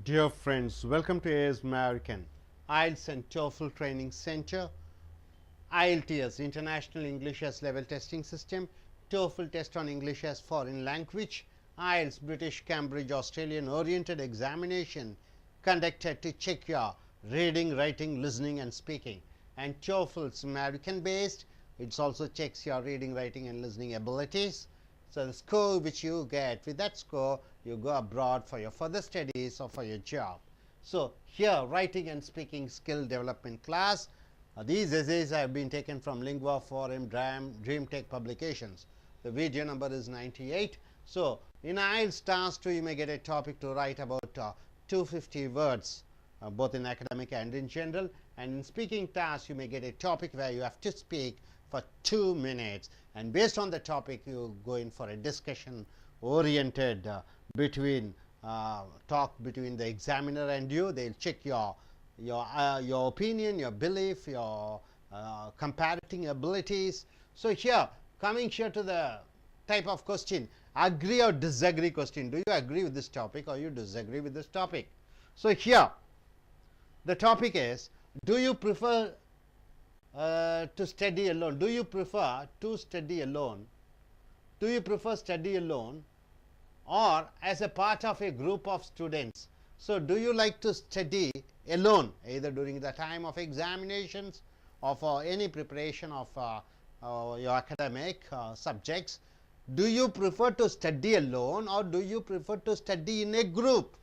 Dear friends, welcome to AS American IELTS and TOEFL Training Center. I.E.L.T.S International English as Level Testing System, TOEFL Test on English as Foreign Language, IELTS British Cambridge Australian Oriented Examination conducted to check your reading, writing, listening and speaking. And TOEFL's American based, it also checks your reading, writing and listening abilities. So the score which you get, with that score you go abroad for your further studies or for your job. So here, writing and speaking skill development class. These essays have been taken from Lingua Forum Dream Tech publications. The video number is 98. So in IELTS task 2 you may get a topic to write about 250 words, both in academic and in general, and in speaking task you may get a topic where you have to speak for 2 minutes, and based on the topic you go in for a discussion oriented talk between the examiner and you. They'll check your opinion, your belief, your comparative abilities. So here, coming here to the type of question, agree or disagree question. Do you agree with this topic or you disagree with this topic? So here the topic is, do you prefer to study alone? Do you prefer to study alone? Do you prefer study alone or as a part of a group of students? So do you like to study alone, either during the time of examinations or for any preparation of your academic subjects? Do you prefer to study alone or do you prefer to study in a group?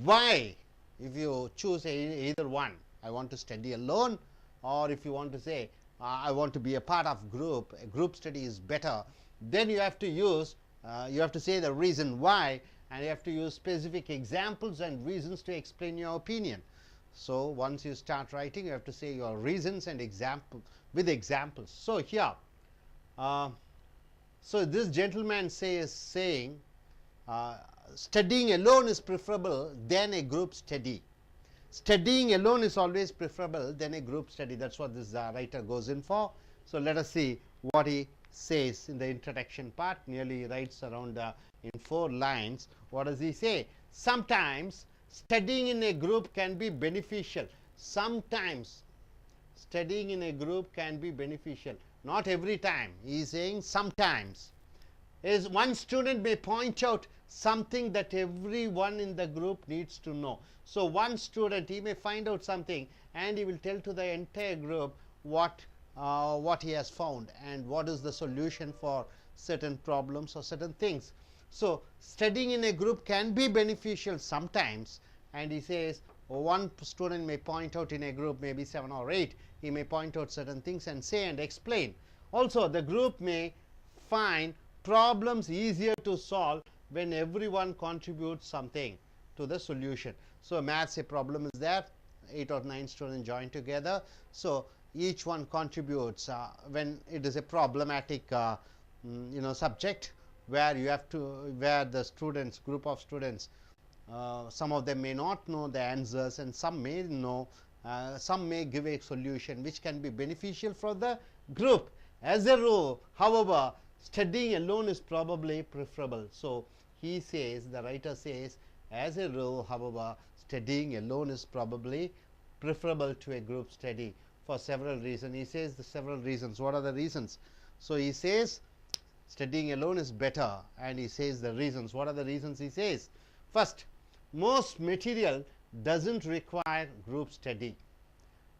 Why? If you choose either one, I want to study alone, or if you want to say I want to be a part of group, a group study is better, then you have to use you have to say the reason why, and you have to use specific examples and reasons to explain your opinion. So once you start writing, you have to say your reasons and example with examples. So here so this gentleman saying studying alone is preferable than a group study. Studying alone is always preferable than a group study. That's what this writer goes in for. So let us see what he says in the introduction part. Nearly he writes around in 4 lines. What does he say? Sometimes studying in a group can be beneficial. Sometimes studying in a group can be beneficial. Not every time. He is saying sometimes. Is one student may point out something that everyone in the group needs to know. So one student, he may find out something and he will tell to the entire group what he has found and what is the solution for certain problems or certain things. So studying in a group can be beneficial sometimes, and he says one student may point out in a group, maybe 7 or 8, he may point out certain things and say and explain. Also the group may find problems easier to solve when everyone contributes something to the solution. So maths, a problem is there, 8 or 9 students join together, so each one contributes when it is a problematic subject where you have to, where the students, group of students, some of them may not know the answers and some may know, some may give a solution which can be beneficial for the group. As a rule, however, studying alone is probably preferable. So he says, the writer says, as a rule, however, studying alone is probably preferable to a group study for several reasons. He says the several reasons. What are the reasons? So he says studying alone is better, and he says the reasons. What are the reasons he says? First, most material doesn't require group study.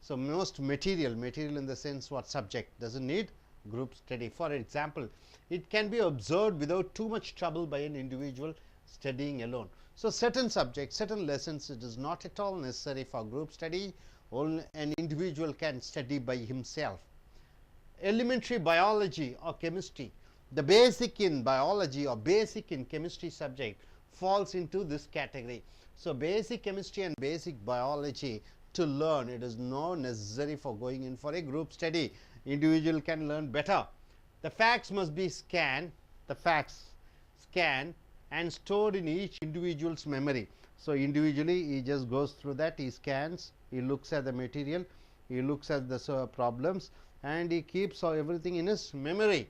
So most material in the sense what subject doesn't need group study. For example, it can be observed without too much trouble by an individual studying alone. So certain subjects, certain lessons, it is not at all necessary for group study. Only an individual can study by himself. Elementary biology or chemistry, the basic in biology or basic in chemistry subject falls into this category. So basic chemistry and basic biology to learn, it is not necessary for going in for a group study. Individual can learn better. The facts must be scanned, and stored in each individual's memory. So individually he just goes through that, he scans, he looks at the material, he looks at the problems, and he keeps everything in his memory.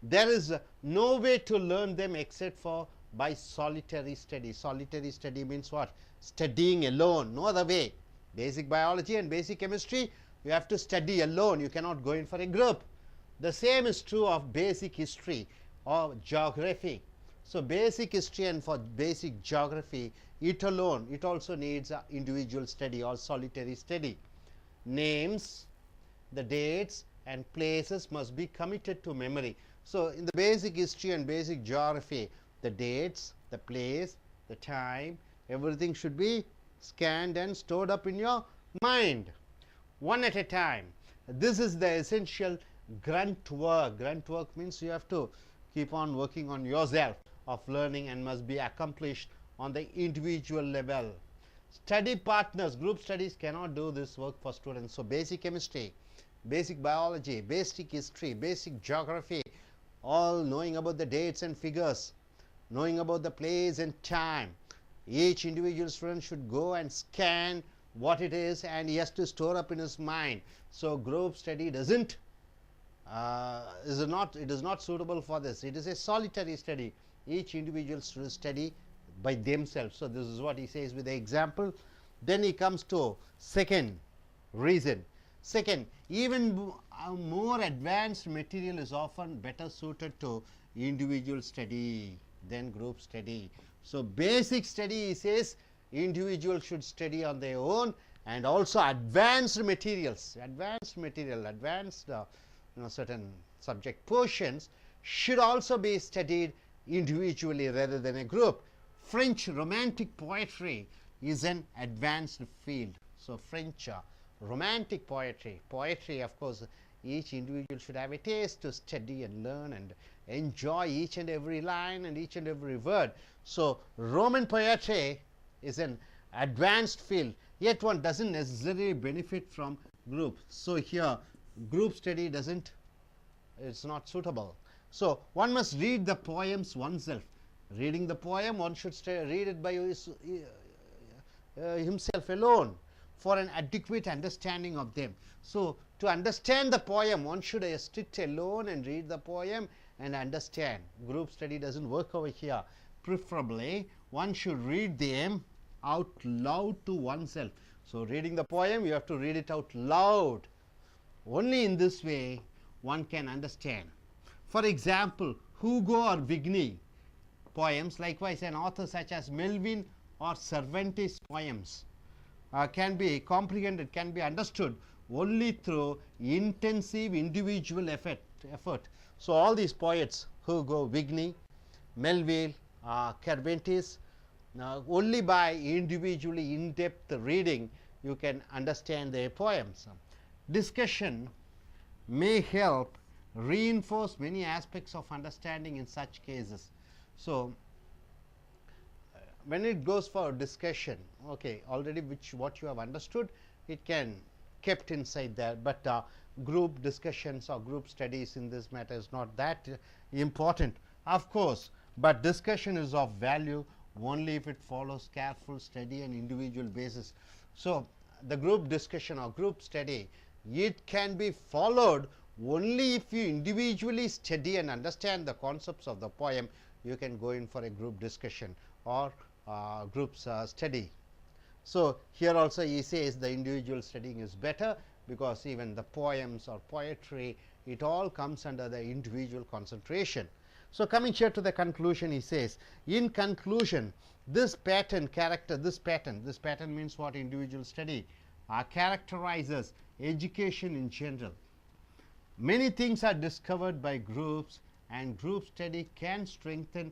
There is no way to learn them except for by solitary study. Solitary study means what? Studying alone, no other way. Basic biology and basic chemistry, you have to study alone. You cannot go in for a group. The same is true of basic history or geography. So basic history and for basic geography, it alone, it also needs individual study or solitary study. Names, the dates and places must be committed to memory. So in the basic history and basic geography, the dates, the place, the time, everything should be scanned and stored up in your mind, one at a time. This is the essential grunt work. Grunt work means you have to keep on working on yourself of learning and must be accomplished on the individual level. Study partners, group studies cannot do this work for students. So basic chemistry, basic biology, basic history, basic geography, all knowing about the dates and figures, knowing about the place and time. Each individual student should go and scan what it is, and he has to store up in his mind. So group study doesn't it is not suitable for this. It is a solitary study. Each individual should study by themselves. So this is what he says with the example. Then he comes to second reason. Second, even more advanced material is often better suited to individual study than group study. So basic study, he says, individual should study on their own, and also advanced materials, certain subject portions should also be studied individually rather than a group. French romantic poetry is an advanced field. So French romantic poetry, of course, each individual should have a taste to study and learn and enjoy each and every line and each and every word. So Roman poetry is an advanced field, yet one doesn't necessarily benefit from group. So here group study it's not suitable. So one must read the poems oneself. Reading the poem, one should read it by himself alone for an adequate understanding of them. So to understand the poem, one should sit alone and read the poem and understand. Group study doesn't work over here. Preferably, one should read them out loud to oneself. So reading the poem, you have to read it out loud. Only in this way one can understand. For example, Hugo or Vigny poems, likewise an author such as Melville or Cervantes poems can be comprehended, can be understood only through intensive individual effort. So all these poets, Hugo, Vigny, Melville, Cervantes, only by individually in-depth reading you can understand their poems. Discussion may help reinforce many aspects of understanding in such cases. So when it goes for discussion, okay, already what you have understood, it can kept inside there, but group discussions or group studies in this matter is not that important, of course, but discussion is of value only if it follows careful study and individual basis. So the group discussion or group study, it can be followed only if you individually study and understand the concepts of the poem. You can go in for a group discussion or groups study. So here also he says the individual studying is better, because even the poems or poetry, it all comes under the individual concentration. So coming here to the conclusion, he says, in conclusion, this pattern means what? Individual study characterizes education in general. Many things are discovered by groups, and group study can strengthen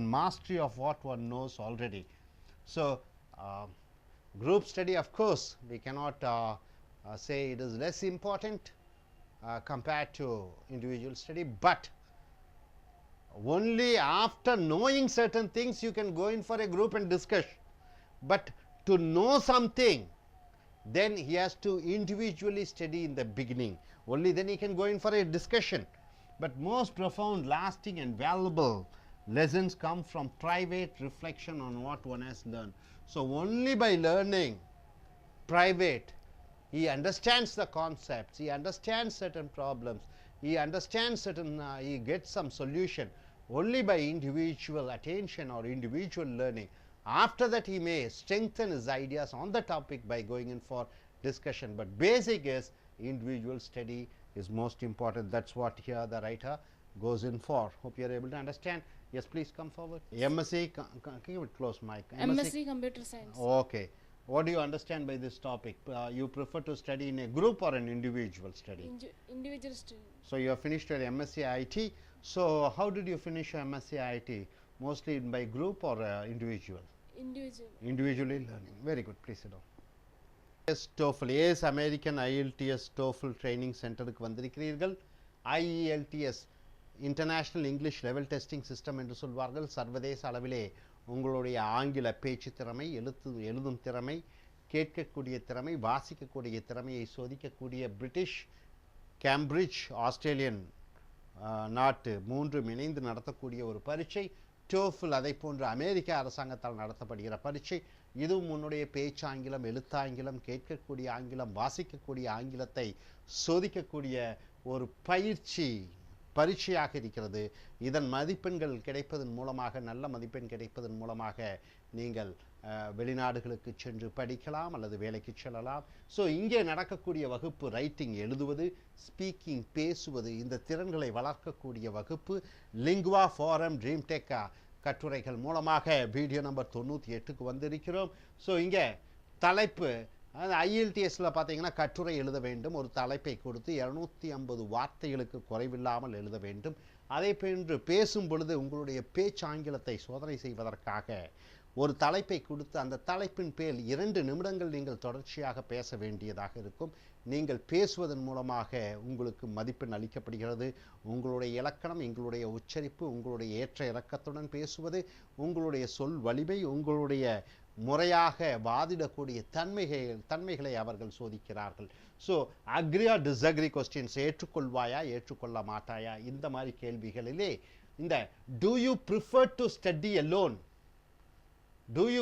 mastery of what one knows already. So group study, of course, we cannot say it is less important compared to individual study, but only after knowing certain things you can go in for a group and discuss. But to know something, then he has to individually study in the beginning. Only then he can go in for a discussion. But most profound, lasting and valuable lessons come from private reflection on what one has learned. So only by learning private, he understands the concepts, he understands certain problems, he understands certain, he gets some solution. only by individual attention or individual learning. After that, he may strengthen his ideas on the topic by going in for discussion. But basic is individual study is most important. That's what here the writer goes in for. Hope you are able to understand. Yes, please come forward. MSc, keep it close, Mike. MSc Computer Science. Okay. What do you understand by this topic? You prefer to study in a group or an individual study? Individual study. So you have finished your MSc I.T. So how did you finish your MSc I.T.? Mostly by group or individual? Individual. Individually learning. Very good. Please sit down. Yes, TOEFL. Yes, American I.E.L.T.S TOEFL Training Center க்கு வந்திருக்கிறீர்கள். I.E.L.T.S international English level testing system என்று சொல்வார்கள். சர்வதேச அளவிலே உங்களுடைய ஆங்கில பேச்சு திறமை, எழுதும் திறமை, கேட்கக்கூடிய திறமை, வாசிக்கக்கூடிய திறமையை சோதிக்கக்கூடிய பிரிட்டிஷ், கேம்பிரிட்ஜ், ஆஸ்திரேலியன் நாட்டு மூன்றும் இணைந்து நடத்தக்கூடிய ஒரு பரீட்சை TOEFL. அதை போன்று அமெரிக்க அரசாங்கத்தால் நடத்தப்படுகிற பரீட்சை. இதுவும் உன்னுடைய பேச்சாங்கிலம், எழுத்தாங்கிலம், கேட்கக்கூடிய ஆங்கிலம், வாசிக்கக்கூடிய ஆங்கிலத்தை சோதிக்கக்கூடிய ஒரு பரீட்சையாக இருக்கிறது. இதன் மதிப்பெண்கள் கிடைப்பதன் மூலமாக, நல்ல மதிப்பெண் கிடைப்பதன் மூலமாக நீங்கள் வெளிநாடுகளுக்கு சென்று படிக்கலாம் அல்லது வேலைக்கு செல்லலாம். ஸோ இங்கே நடக்கக்கூடிய வகுப்பு ரைட்டிங், எழுதுவது, ஸ்பீக்கிங், பேசுவது, இந்த திறன்களை வளர்க்கக்கூடிய வகுப்பு. லிங்குவா ஃபாரம் ட்ரீம் டெக்கா கட்டுரைகள் மூலமாக வீடியோ நம்பர் 98க்கு வந்திருக்கிறோம். ஸோ இங்கே தலைப்பு, அதாவது IELTSல பார்த்தீங்கன்னா கட்டுரை எழுத வேண்டும். ஒரு தலைப்பை கொடுத்து 250 வார்த்தைகளுக்கு குறைவில்லாமல் எழுத வேண்டும். அதை போன்று பேசும் பொழுது உங்களுடைய பேச்சாங்கிலத்தை சோதனை செய்வதற்காக ஒரு தலைப்பை கொடுத்து அந்த தலைப்பின் பேர் 2 நிமிடங்கள் நீங்கள் தொடர்ச்சியாக பேச வேண்டியதாக இருக்கும். நீங்கள் பேசுவதன் மூலமாக உங்களுக்கு மதிப்பெண் அளிக்கப்படுகிறது. உங்களுடைய இலக்கணம், உங்களுடைய உச்சரிப்பு, உங்களுடைய ஏற்ற இறக்கத்துடன் பேசுவது, உங்களுடைய சொல் வலிமை, உங்களுடைய முறையாக வாதிடக்கூடிய தன்மைகளை அவர்கள் சோதிக்கிறார்கள். So agree or disagree questions, ஏற்றுக்கொள்வாயா ஏற்றுக்கொள்ள மாட்டாயா, இந்த மாதிரி கேள்விகளிலே இந்த do you prefer to study alone, do you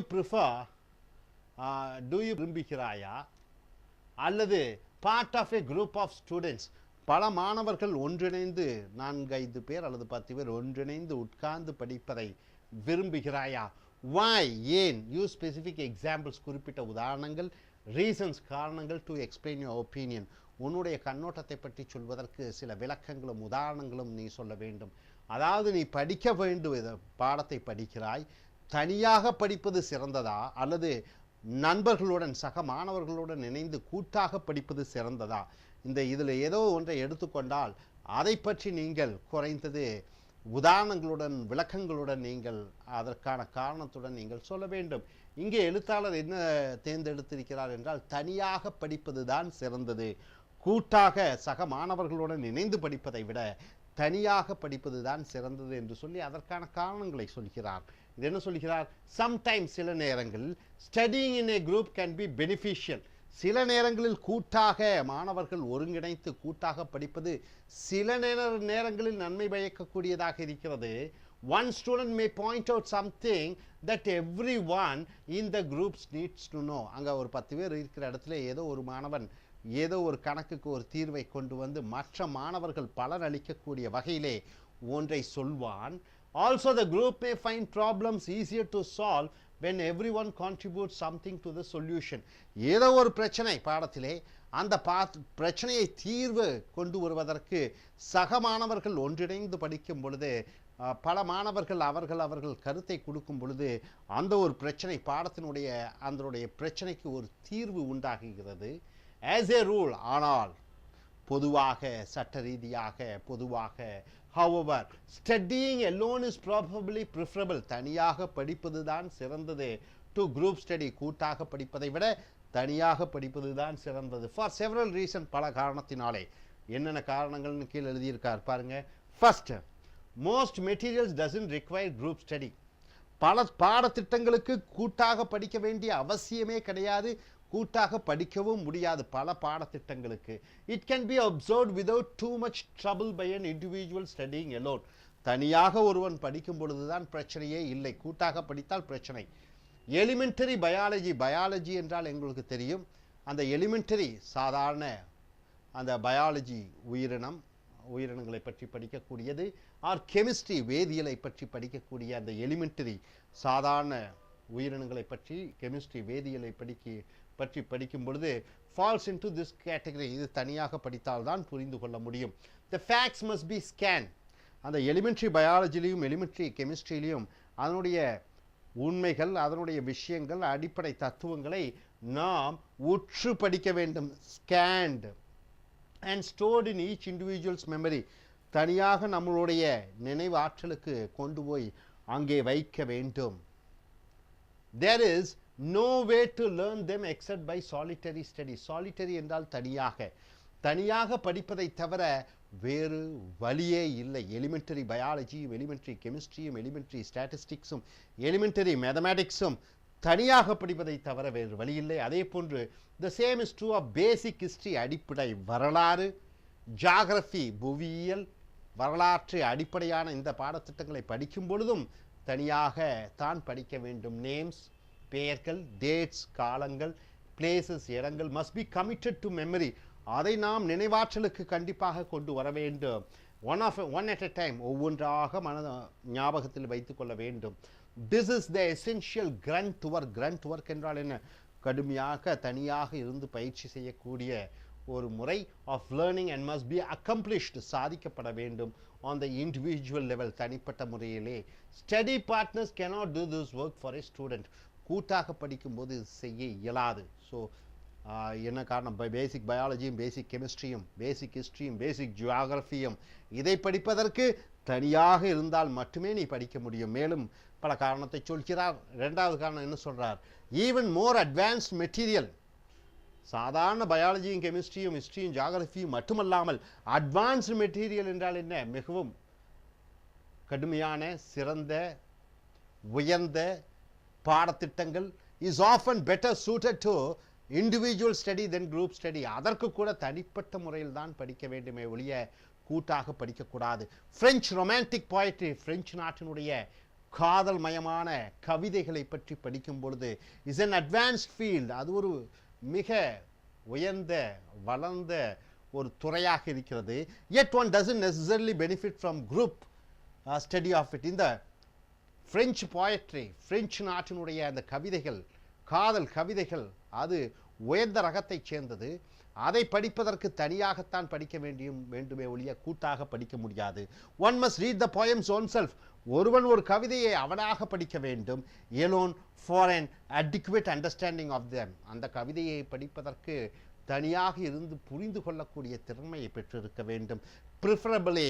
விரும்புகிறாயா, அல்லது part of a group of students, பல மாணவர்கள் ஒன்றிணைந்து 4-5 பேர் அல்லது 10 பேர் ஒன்றிணைந்து உட்கார்ந்து படிப்பதை விரும்புகிறாயா, why, ஏன், யூஸ் ஸ்பெசிஃபிக் எக்ஸாம்பிள்ஸ், குறிப்பிட்ட உதாரணங்கள், ரீசன்ஸ், காரணங்கள், டு எக்ஸ்பிளைன் யுவர் ஒப்பீனியன், உன்னுடைய கண்ணோட்டத்தை பற்றி சொல்வதற்கு சில விளக்கங்களும் உதாரணங்களும் நீ சொல்ல வேண்டும். அதாவது நீ படிக்க வேண்டும், பாடத்தை படிக்கிறாய், தனியாக படிப்பது சிறந்ததா அல்லது நண்பர்களுடன், சக மாணவர்களுடன் இணைந்து கூட்டாக படிப்பது சிறந்ததா, இதில் ஏதோ ஒன்றை எடுத்துக்கொண்டால் அதை பற்றி நீங்கள் குறைந்தது உதாரணங்களுடன், விளக்கங்களுடன், நீங்கள் அதற்கான காரணத்துடன் நீங்கள் சொல்ல வேண்டும். இங்கே எழுத்தாளர் என்ன தேர்ந்தெடுத்திருக்கிறார் என்றால், தனியாக படிப்பது தான் சிறந்தது, கூட்டாக சக மாணவர்களுடன் இணைந்து படிப்பதை விட தனியாக படிப்பது தான் சிறந்தது என்று சொல்லி அதற்கான காரணங்களை சொல்கிறார். இது என்ன சொல்கிறார்? சம்டைம்ஸ், சில நேரங்களில், studying in A group can be beneficial, சில நேரங்களில் கூட்டாக மாணவர்கள் ஒருங்கிணைத்து கூட்டாக படிப்பது சில நேரங்களில் நன்மை பயக்கக்கூடியதாக இருக்கிறது. One student may point out something that everyone in the groups needs to know. அங்கே ஒரு 10 பேர் இருக்கிற இடத்துல ஏதோ ஒரு மாணவன் ஏதோ ஒரு கணக்குக்கு ஒரு தீர்வை கொண்டு வந்து மற்ற மாணவர்கள் பலன் அளிக்கக்கூடிய வகையிலே ஒன்றை சொல்வான். Also the group may find problems easier to solve when everyone contributes something to the solution. ஏதோ ஒரு பிரச்சனை பாடத்திலே, அந்த பிரச்சனையை தீர்வு கொண்டு வருவதற்கு சக மாணவர்கள் ஒன்றிணைந்து படிக்கும் பொழுது, பல மாணவர்கள் அவர்கள் கருத்தை கொடுக்கும் பொழுது அந்த ஒரு பிரச்சனை, பாடத்தினுடைய அதனுடைய பிரச்சனைக்கு ஒரு தீர்வு உண்டாகுகிறது. as a rule, ஆனால் பொதுவாக, சட்ட ரீதியாக பொதுவாக, however, studying alone is probably preferable, தனியாக படிப்பது தான் சிறந்தது, to group study, கூட்டாக படிப்பதை விட தனியாக படிப்பது தான் சிறந்தது, for several reasons, பல காரணத்தினாலே. என்னென்ன காரணங்கள்னு கீழே எழுதியிருக்கார் பாருங்க. First, most materials doesn't require group study. பல பாடத்திட்டங்களுக்கு கூட்டாக படிக்க வேண்டிய அவசியமே கிடையாது, கூட்டாக படிக்கவும் முடியாது. பல பாடத்திட்டங்களுக்கு it can be observed without too much trouble by an individual studying alone. தனியாக ஒருவன் படிக்கும் பொழுதுதான் பிரச்சனையே இல்லை, கூட்டாக படித்தால் பிரச்சனை. எலிமெண்டரி பயாலஜி என்றால் எங்களுக்கு தெரியும். அந்த எலிமெண்டரி சாதாரண அந்த பயாலஜி, உயிரினம், உயிரினங்களை பற்றி படிக்கக்கூடியது, ஆர் கெமிஸ்ட்ரி வேதியியலை பற்றி படிக்கக்கூடிய அந்த எலிமெண்டரி சாதாரண உயிரினங்களை பற்றி கெமிஸ்ட்ரி வேதியியலை பற்றி படிக்கும் பொழுது falls into this category. இது தனியாக படித்தால்தான் புரிந்து கொள்ள முடியும். The facts must be scanned. அந்த எலிமெண்ட்ரி பயாலஜிலையும் எலிமெண்ட்ரி கெமிஸ்ட்ரியிலையும் அதனுடைய உண்மைகள், அதனுடைய விஷயங்கள், அடிப்படை தத்துவங்களை நாம் உற்று படிக்க வேண்டும். Scanned and stored in each individual's memory. தனியாக நம்மளுடைய நினைவு ஆற்றலுக்கு கொண்டு போய் அங்கே வைக்க வேண்டும். There is no way to learn them except by solitary study. Solitary என்றால் தனியாக படிப்பதை தவிர வேறு வழியே இல்லை. எலிமெண்டரி பயாலஜியும் எலிமெண்டரி கெமிஸ்ட்ரியும் எலிமெண்டரி ஸ்டாட்டிஸ்டிக்ஸும் எலிமெண்டரி மேத்தமேட்டிக்ஸும் தனியாக படிப்பதை தவிர வேறு வழி இல்லை. அதே போன்று the same is true of basic history. அடிப்படை வரலாறு, ஜியாகிரபி புவியியல், வரலாற்று அடிப்படையான இந்த பாடத்திட்டங்களை படிக்கும் பொழுதும் தனியாக தான் படிக்க வேண்டும். நேம்ஸ் பெயர்கள், டேட்ஸ் காலங்கள், பிளேசஸ் இடங்கள் must be committed to memory. அதை நாம் நினைவாற்றலுக்கு கண்டிப்பாக கொண்டு வர வேண்டும். one at a time, ஒவ்வொன்றாக ஞாபகத்தில் வைத்துக் கொள்ள வேண்டும். This is the essential grunt work. Grunt work என்றால் என்ன? கடுமையாக தனியாக இருந்து பயிற்சி செய்யக்கூடிய ஒரு முறை of learning and must be accomplished. சாதிக்கப்பட வேண்டும் on the individual level, தனிப்பட்ட முறையிலே. Study partners cannot do this work for a student. கூட்டாக படிக்கும்போது செய்ய இயலாது. ஸோ என்ன காரணம்? பேசிக் பயாலஜியும் பேசிக் கெமிஸ்ட்ரியும் பேசிக் ஹிஸ்ட்ரியும் பேசிக் ஜியாகிரபியும் இதை படிப்பதற்கு தனியாக இருந்தால் மட்டுமே நீ படிக்க முடியும். மேலும் பல காரணத்தை சொல்கிறார். இரண்டாவது காரணம் என்ன சொல்றார்? Even more advanced material. சாதாரண பயாலஜியும் கெமிஸ்ட்ரியும் ஹிஸ்ட்ரியும் ஜியாகிரபியும் மட்டுமல்லாமல் அட்வான்ஸ்டு மெட்டீரியல் என்றால் என்ன? மிகவும் கடுமையான சிறந்த உயர்ந்த பாடத்திட்டங்கள் is often better suited to individual study than group study. அதற்கு கூட தனிப்பட்ட முறையில் தான் படிக்க வேண்டுமே ஒழிய கூட்டாக படிக்கக்கூடாது. French romantic poetry, பிரெஞ்சு நாட்டினுடைய காதல் மயமான கவிதைகளை பற்றி படிக்கும் பொழுது is an advanced field. அது ஒரு மிக உயர்ந்த வளர்ந்த ஒரு துறையாக இருக்கிறது. Yet one doesn't necessarily benefit from group study of it. இந்த பிரெஞ்சு போயட்ரி, பிரெஞ்சு நாட்டினுடைய அந்த கவிதைகள், காதல் கவிதைகள், அது உயர்ந்த ரகத்தைச் சேர்ந்தது. அதை படிப்பதற்கு தனியாகத்தான் படிக்க வேண்டுமே ஒழிய கூட்டாக படிக்க முடியாது. One must read the poems oneself. ஒருவன் ஒரு கவிதையை அவனாக படிக்க வேண்டும். alone for an adequate understanding of them. அந்த கவிதையை படிப்பதற்கு தனியாக இருந்து புரிந்து கொள்ளக்கூடிய திறமையை பெற்றிருக்க வேண்டும். Preferably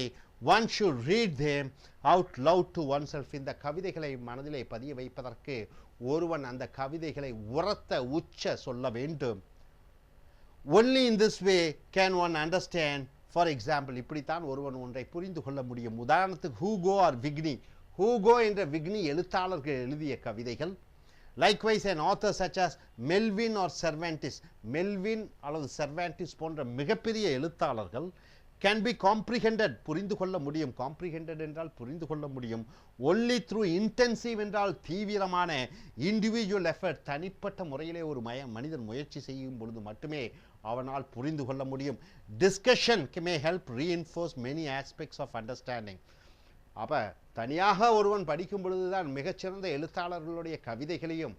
one should read them out loud to oneself. இந்த கவிதைகளை மனதிலே பதிய வைப்பதற்கு ஒருவன் அந்த கவிதைகளை உரத்த உச்ச சொல்ல வேண்டும். Only in this way can one understand. For example, இப்படித்தான் ஒருவன் ஒன்றை புரிந்து கொள்ள முடியும். உதாரணத்துக்கு ஹூகோ ஆர் விக்னி. ஹூகோ என்ற விக்னி எழுத்தாளர்கள் எழுதிய கவிதைகள். Likewise, an author such as Melvin or Cervantes, Melvin அல்லது செர்வான்டிஸ் போன்ற மிகப்பெரிய எழுத்தாளர்கள் can be comprehended, புரிந்து கொள்ள முடியும். comprehended என்றால் புரிந்து கொள்ள முடியும். only through intensive என்றால் தீவிரமான individual effort, தனிப்பட்ட முறையிலே ஒரு மனிதன் முயற்சி செய்யும் பொழுது மட்டுமே அவனால் புரிந்து கொள்ள முடியும். discussion may help reinforce many aspects of understanding. அப்ப தனியாக ஒருவன் படிக்கும் பொழுதுதான் மிகச்சிறந்த எழுத்தாளர்களுடைய கவிதைகளையும்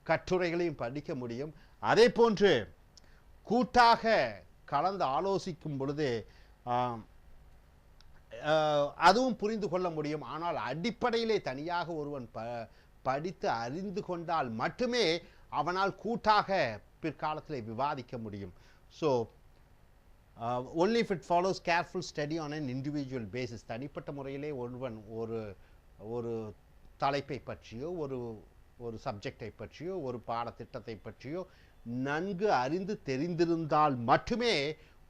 கட்டுரைகளையும் படிக்க முடியும். அதே போன்று கூட்டாக கலந்து ஆலோசிக்கும் பொழுது அதுவும் புரிந்து கொள்ள முடியும். ஆனால் அடிப்படையிலே தனியாக ஒருவன் படித்து அறிந்து கொண்டால் மட்டுமே அவனால் கூட்டாக பிற்காலத்திலே விவாதிக்க முடியும். So only if it follows careful study on an individual basis. தனிப்பட்ட முறையிலே ஒருவன் ஒரு தலைப்பை பற்றியோ ஒரு சப்ஜெக்டை பற்றியோ ஒரு பாடத்திட்டத்தை பற்றியோ நன்கு அறிந்து தெரிந்திருந்தால் மட்டுமே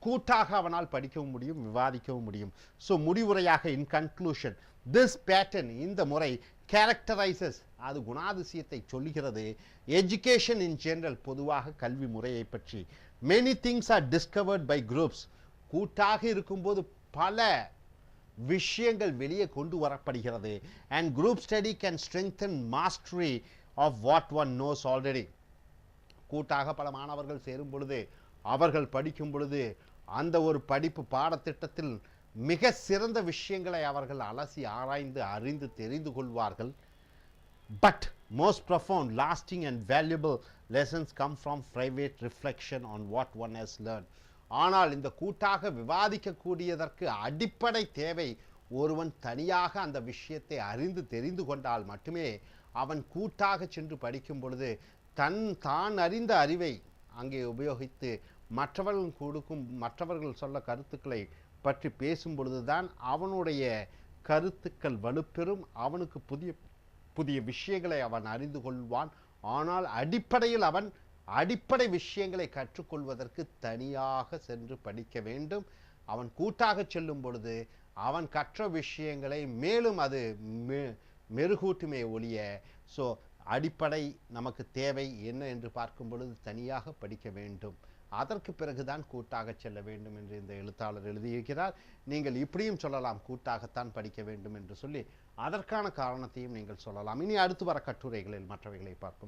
கூட்டாக அவனால் படிக்கவும் முடியும், விவாதிக்கவும் முடியும். ஸோ முடிவுரையாக in conclusion, this pattern, இந்த முறை characterizes, அது குணாதிசயத்தை சொல்லுகிறது, education in general, பொதுவாக கல்வி முறையை பற்றி. many things are discovered by groups. கூட்டாக இருக்கும்போது பல விஷயங்கள் வெளியே கொண்டு வரப்படுகிறது. and group study can strengthen mastery of what one knows already. கூட்டாக பல மாணவர்கள் சேரும் பொழுது அவர்கள் படிக்கும் பொழுது அந்த ஒரு படிப்பு பாடத்திட்டத்தில் மிக சிறந்த விஷயங்களை அவர்கள் அலசி ஆராய்ந்து அறிந்து தெரிந்து கொள்வார்கள். But most profound, lasting and valuable lessons come from private reflection on what one has learned. ஆனால் இந்த கூட்டாக விவாதிக்கக்கூடியதற்கு அடிப்படை தேவை ஒருவன் தனியாக அந்த விஷயத்தை அறிந்து தெரிந்து கொண்டால் மட்டுமே அவன் கூட்டாக சென்று படிக்கும் பொழுது தான் அறிந்த அறிவை அங்கே உபயோகித்து மற்றவர்கள் சொல்ல கருத்துக்களை பற்றி பேசும் பொழுதுதான் அவனுடைய கருத்துக்கள் வலுப்பெறும். அவனுக்கு புதிய விஷயங்களை அவன் அறிந்து கொள்வான். ஆனால் அடிப்படையில் அவன் அடிப்படை விஷயங்களை கற்றுக்கொள்வதற்கு தனியாக சென்று படிக்க வேண்டும். அவன் கூட்டாக செல்லும் பொழுது அவன் கற்ற விஷயங்களை மேலும் அது மெருகூட்டுமே ஒழிய. ஸோ அடிப்படை நமக்கு தேவை என்ன என்று பார்க்கும் பொழுது தனியாக படிக்க வேண்டும். அதற்கு பிறகுதான் கூட்டாக செல்ல வேண்டும் என்று இந்த எழுத்தாளர் எழுதியிருக்கிறார். நீங்கள் இப்படியும் சொல்லலாம், கூட்டாகத்தான் படிக்க வேண்டும் என்று சொல்லி அதற்கான காரணத்தையும் நீங்கள் சொல்லலாம். இனி அடுத்து வர கட்டுரைகளில் மற்றவைகளை பார்ப்போம்.